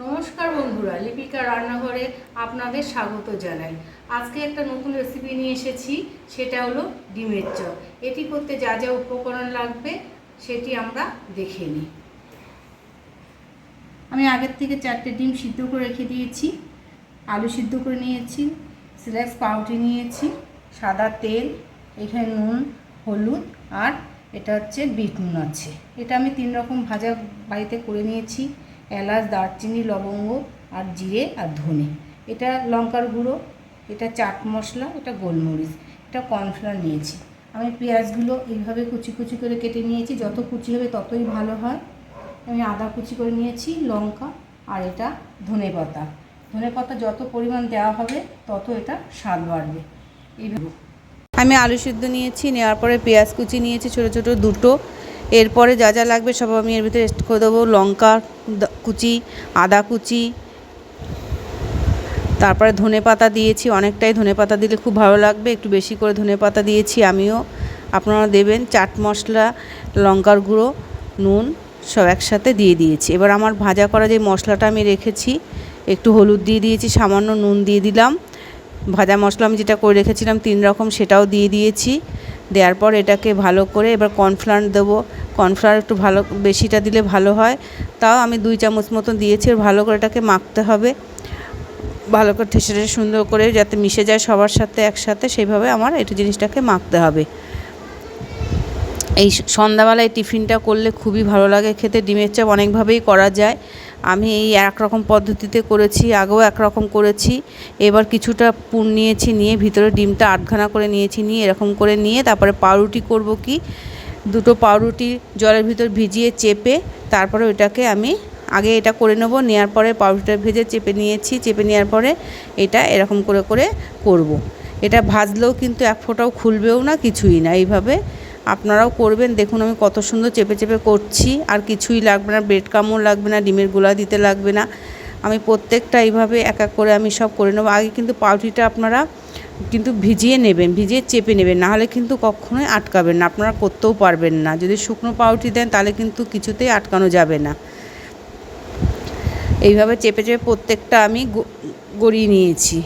নমস্কার বন্ধুরা, লিপিকা রান্নাঘরে আপনাদের স্বাগত জানাই। আজকে একটা নতুন রেসিপি নিয়ে এসেছি, সেটা হলো ডিমের চপ। এটি করতে যা যা উপকরণ লাগবে সেটি আমরা দেখে নিই। আমি আগের থেকে 4টে ডিম সিদ্ধ করে রেখে দিয়েছি, আলু সিদ্ধ করে নিয়েছি, স্ল্যাক্স পাউরুটি নিয়েছি, সাদা তেল, এখানে নুন, হলুদ, আর এটা হচ্ছে বিট নুন আছে। এটা আমি 3 রকম ভাজা বাড়িতে করে নিয়েছি, এলাচ, দারচিনি, লবঙ্গ, আর জিরে আর ধনে। এটা লঙ্কার গুঁড়ো, এটা চাট মশলা, এটা গোলমরিচ, এটা কর্নফ্লাওয়ার নিয়েছি। আমি পেঁয়াজগুলো এইভাবে কুচি কুচি করে কেটে নিয়েছি, যত কুচি হবে ততই ভালো হয়। আমি আদা কুচি করে নিয়েছি, লঙ্কা, আর এটা ধনে পাতা। ধনে পাতা যত পরিমাণ দেওয়া হবে তত এটা স্বাদ বাড়বে। এইভাবে আমি আলু সিদ্ধ নিয়েছি, নেওয়ার পরে পেঁয়াজ কুচি নিয়েছি ছোটো ছোটো দুটো। এরপরে যা যা লাগবে সব আমি এর ভিতরে এড করে দেবো। লঙ্কা কুচি, আদা কুচি, তারপরে ধনে পাতা দিয়েছি, অনেকটাই ধনে পাতা দিলে খুব ভালো লাগবে, একটু বেশি করে ধনে পাতা দিয়েছি আমিও, আপনারা দেবেন। চাট মশলা, লঙ্কার গুঁড়ো, নুন সব একসাথে দিয়ে দিয়েছি। এবার আমার ভাজা করা যে মশলাটা আমি রেখেছি, একটু হলুদ দিয়ে দিয়েছি, সামান্য নুন দিয়ে দিলাম। ভাজা মশলা আমি যেটা করে রেখেছিলাম 3 রকম, সেটাও দিয়ে দিয়েছি। দেওয়ার পর এটাকে ভালো করে এবার কর্নফ্লাওয়ার দেবো। কর্নফ্লাওয়ার একটু ভালো বেশিটা দিলে ভালো হয়, তাও আমি 2 চামচ মতো দিয়েছি। ভালো করে এটাকে মাখতে হবে, ভালো করে ঠেসে ঠেসে সুন্দর করে যাতে মিশে যায় সবার সাথে একসাথে, সেইভাবে আমার এটা জিনিসটাকে মাখতে হবে। এই সন্ধ্যাবেলায় টিফিনটা করলে খুবই ভালো লাগে খেতে। ডিমের চপ অনেকভাবেই করা যায়, আমি এই একরকম পদ্ধতিতে করেছি, আগেও একরকম করেছি। এবার কিছুটা পুর নিয়েছি, নিয়ে ভিতরে ডিমটা 8খানা করে নিয়েছি, নিয়ে এরকম করে নিয়ে তারপরে পাউরুটি করব কি, 2টো পাউরুটি জলের ভিতর ভিজিয়ে চেপে তারপরে ওইটাকে আমি আগে এটা করে নেব। নেওয়ার পরে পাউরুটিটা ভেজে চেপে নিয়েছি, চেপে নেওয়ার পরে এটা এরকম করে করে করব। এটা ভাজলেও কিন্তু এক ফোঁটাও খুলবেও না, কিছুই না। এইভাবে আপনারাও করবেন। দেখুন আমি কত সুন্দর চেপে চেপে করছি, আর কিছুই লাগবে না, ব্রেড ক্রাম্বও লাগবে না, ডিমের গুঁড়া দিতে লাগবে না। আমি প্রত্যেকটা এইভাবে এক এক করে আমি সব করে নেব। আগে কিন্তু পাউরুটিটা আপনারা কিন্তু ভিজিয়ে নেবেন, ভিজিয়ে চেপে নেবেন, নাহলে কিন্তু কখনোই আটকাবেন না, আপনারা করতেও পারবেন না। যদি শুকনো পাউরুটি দেন তাহলে কিন্তু কিছুতেই আটকানো যাবে না। এইভাবে চেপে চেপে প্রত্যেকটা আমি গড়িয়ে নিয়েছি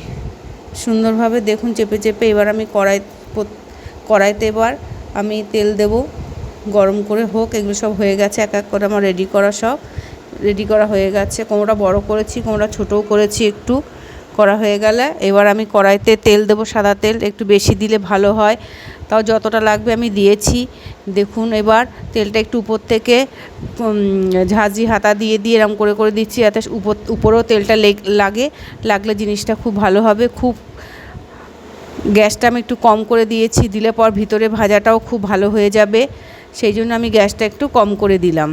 সুন্দরভাবে। দেখুন চেপে চেপে এবার আমি কড়াইতে এবার আমি তেল দেব, গরম করে হোক। এগুলো সব হয়ে গেছে, এক এক করে আমার সব রেডি করা হয়ে গেছে। কোনোটা বড় করেছি, কোনোটা ছোটও করেছি, একটু করা হয়ে গেলে এবার আমি কড়াইতে তেল দেবো, সাদা তেল, একটু বেশি দিলে ভালো হয়, তাও যতটা লাগবে আমি দিয়েছি। দেখুন এবার তেলটা একটু উপর থেকে ঝাঁঝি হাতা দিয়ে দিয়ে এরকম করে করে দিচ্ছি, যাতে উপরেও তেলটা লাগলে জিনিসটা খুব ভালো হবে। খুব গ্যাসটা আমি একটু কম করে দিয়েছি, দিলে পর ভিতরে ভাজাটাও খুব ভালো হয়ে যাবে, সেই জন্য আমি গ্যাসটা একটু কম করে দিলাম।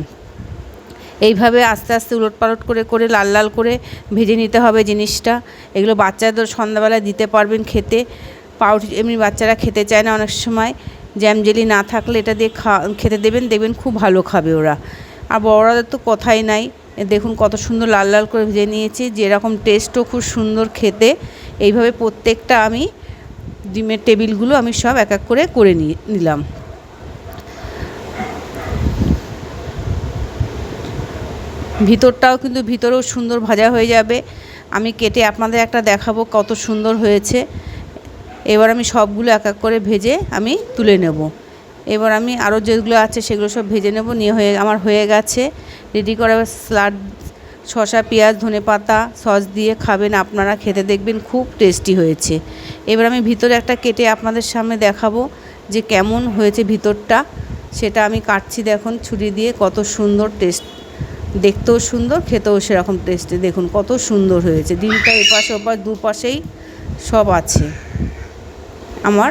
এইভাবে আস্তে আস্তে উলটপালট করে করে লাল লাল করে ভেজে নিতে হবে জিনিসটা। এগুলো বাচ্চাদের সন্ধ্যাবেলায় দিতে পারবেন খেতে। পাউরুটি এমনি বাচ্চারা খেতে চায় না অনেক সময়, জ্যাম জেলি না থাকলে এটা দিয়ে খেতে দেবেন, দেখবেন খুব ভালো খাবে ওরা। আর বড়দের তো কথাই নাই। দেখুন কত সুন্দর লাল লাল করে ভেজে নিয়েছি, যেরকম টেস্টও খুব সুন্দর খেতে। এইভাবে প্রত্যেকটা আমি ডিমের টেবিলগুলো আমি সব এক এক করে করে নিলাম। ভিতরটাও কিন্তু ভিতরেও সুন্দর ভাজা হয়ে যাবে। আমি কেটে আপনাদের একটা দেখাবো কত সুন্দর হয়েছে। এবার আমি সবগুলো এক এক করে ভেজে আমি তুলে নেব। এবার আমি আরও যেগুলো আছে সেগুলো সব ভেজে নেব। আমার হয়ে গেছে রেডি করা। স্যালাড, শসা, পেঁয়াজ, ধনেপাতা সস দিয়ে খাবেন আপনারা, খেতে দেখবেন খুব টেস্টি হয়েছে। এবার আমি ভিতরে একটা কেটে আপনাদের সামনে দেখাবো যে কেমন হয়েছে ভিতরটা, সেটা আমি কাটছি। দেখুন ছুরি দিয়ে, কত সুন্দর টেস্ট, দেখতেও সুন্দর, খেতেও সেরকম টেস্টি। দেখুন কত সুন্দর হয়েছে। ডিমটা এপাশে ওপাশ দুপাশেই সব আছে আমার।